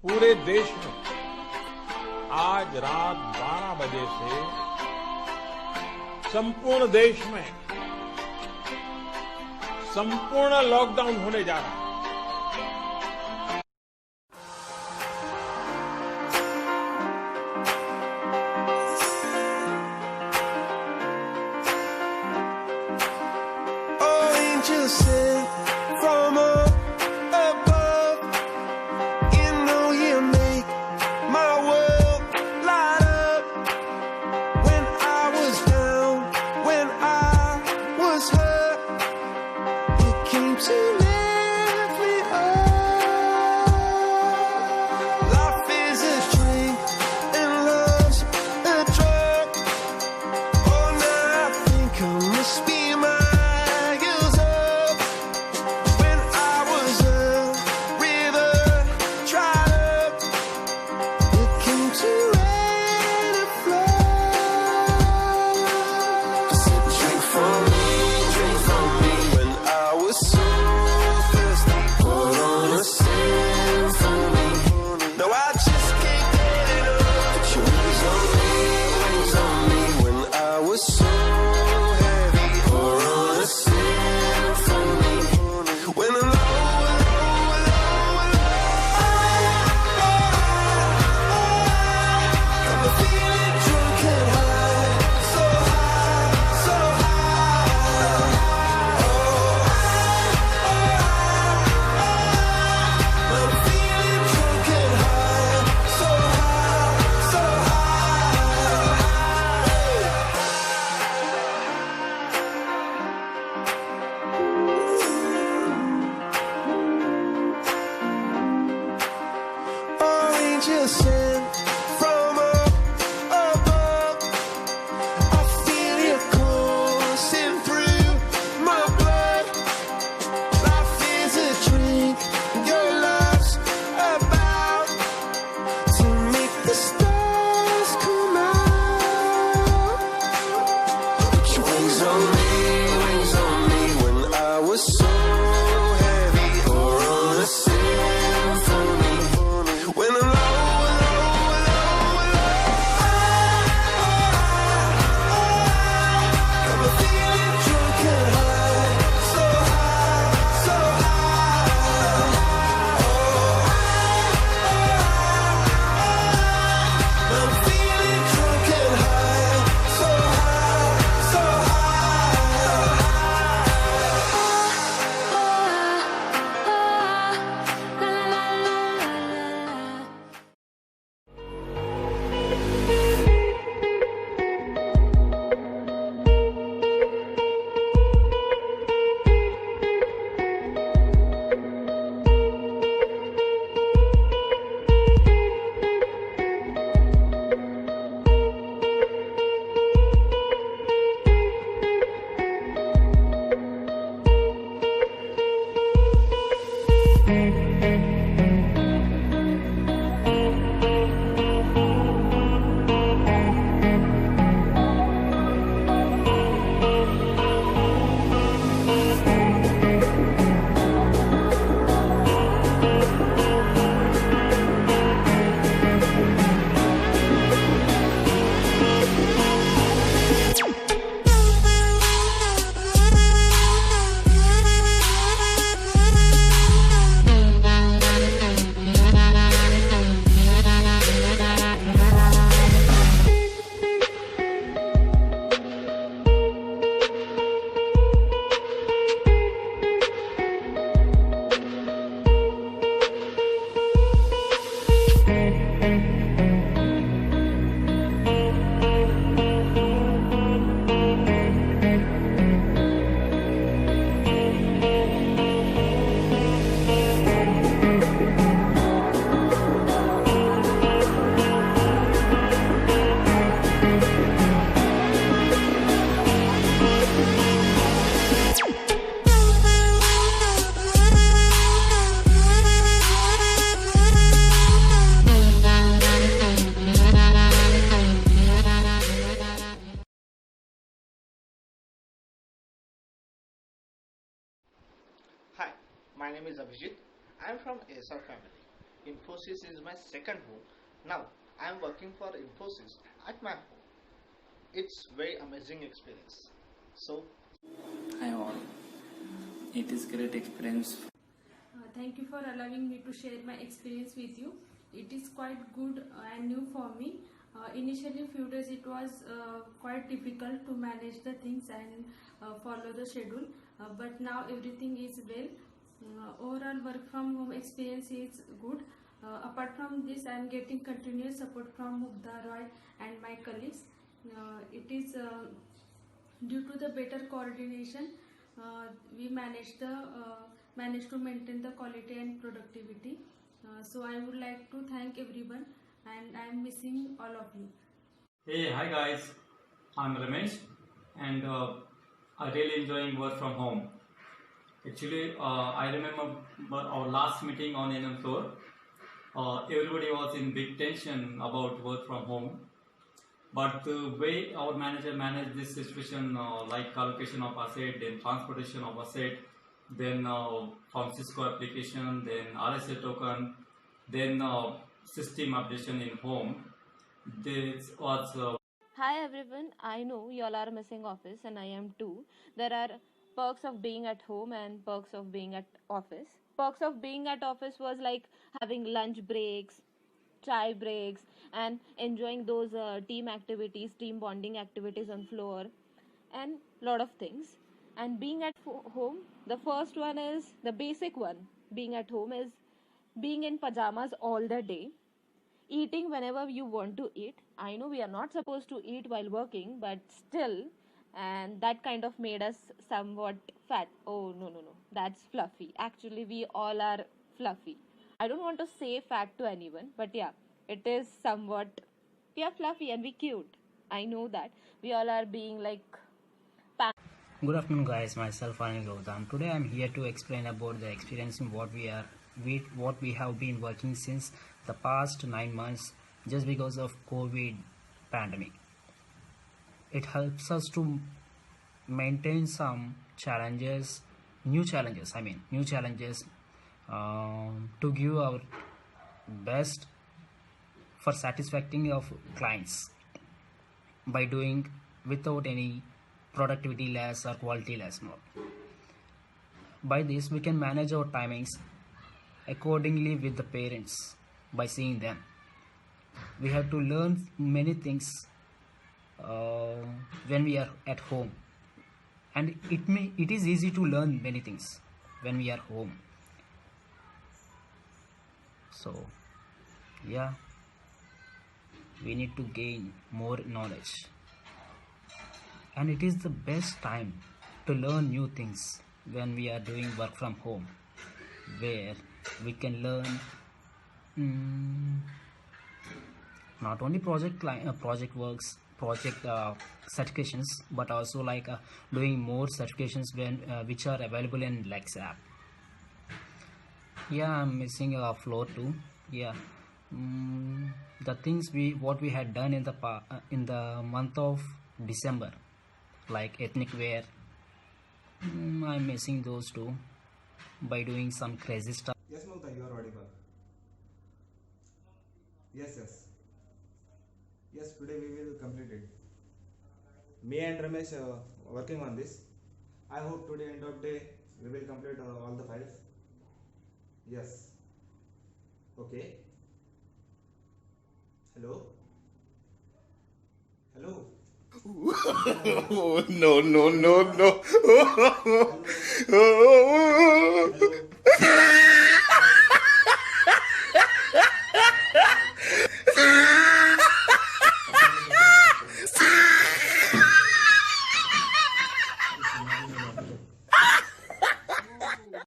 पूरे देश में आज रात 12 बजे से संपूर्ण देश में संपूर्ण लॉकडाउन होने जा रहा है। Angels sent from above, you know you make my world light up. When I was down, when I was hurt, you came to lift me up. Life is a drink and love's a drug. Oh, now I think I must be my just sent from above. I feel you coursing through my blood. Life is a drink, your love's about to make the stars come out. Put your wings on me when I was so heavy. Pour on a symphony when I'm Hi, my name is Abhijit. I am from ASR family. Infosys is my second home. Now I am working for Infosys at my home. It's very amazing experience. So Hi all. It is great experience. Thank you for allowing me to share my experience with you. It is quite good and new for me. Initially few days it was quite difficult to manage the things and follow the schedule, but now everything is well. Overall work from home experience is good. Apart from this, I am getting continuous support from Mugdha Roy and my colleagues. It is due to the better coordination, we managed to maintain the quality and productivity. So I would like to thank everyone, and I am missing all of you. Hey, hi guys, I'm Ramesh, and I really enjoying work from home. Actually, I remember our last meeting on NM floor. Everybody was in big tension about work from home, but the way our manager managed this situation, like allocation of asset, then transportation of asset, then from Cisco application, then RSA token, then system updation in home. This was Hi everyone, I know you all are missing office and I am too. There are perks of being at home and perks of being at office. Perks of being at office was like having lunch breaks, chai breaks, and enjoying those team activities, team bonding activities on floor, and lot of things. And being at home, the first one is the basic one. Being at home is being in pajamas all the day, eating whenever you want to eat. I know we are not supposed to eat while working, but still, and that kind of made us somewhat fat. Oh, no, no, no, that's fluffy. Actually, we all are fluffy. I don't want to say fat to anyone, but yeah, it is somewhat, we are fluffy and we cute. I know that. We all are being like Good afternoon guys, myself Anil Gautam. Today I am here to explain about the experience in what we have been working since the past 9 months just because of COVID pandemic. It helps us to maintain some challenges, new challenges to give our best for satisfying of clients by doing without any productivity less or quality less more. By this we can manage our timings accordingly with the parents by seeing them. We have to learn many things when we are at home, and it is easy to learn many things when we are home. So yeah, we need to gain more knowledge, and it is the best time to learn new things when we are doing work from home, where we can learn not only project works, project certifications, but also like doing more certifications when which are available in Lex app. Yeah, I'm missing a floor too. Yeah, the things what we had done in the month of December, like ethnic wear, I'm missing those too by doing some crazy stuff. Yes, Mamta, you are audible. Yes. Yes, today we will complete it. Me and Ramesh working on this. I hope today end of day we will complete all the files. Yes. Okay. Hello. Oh, no. Hello.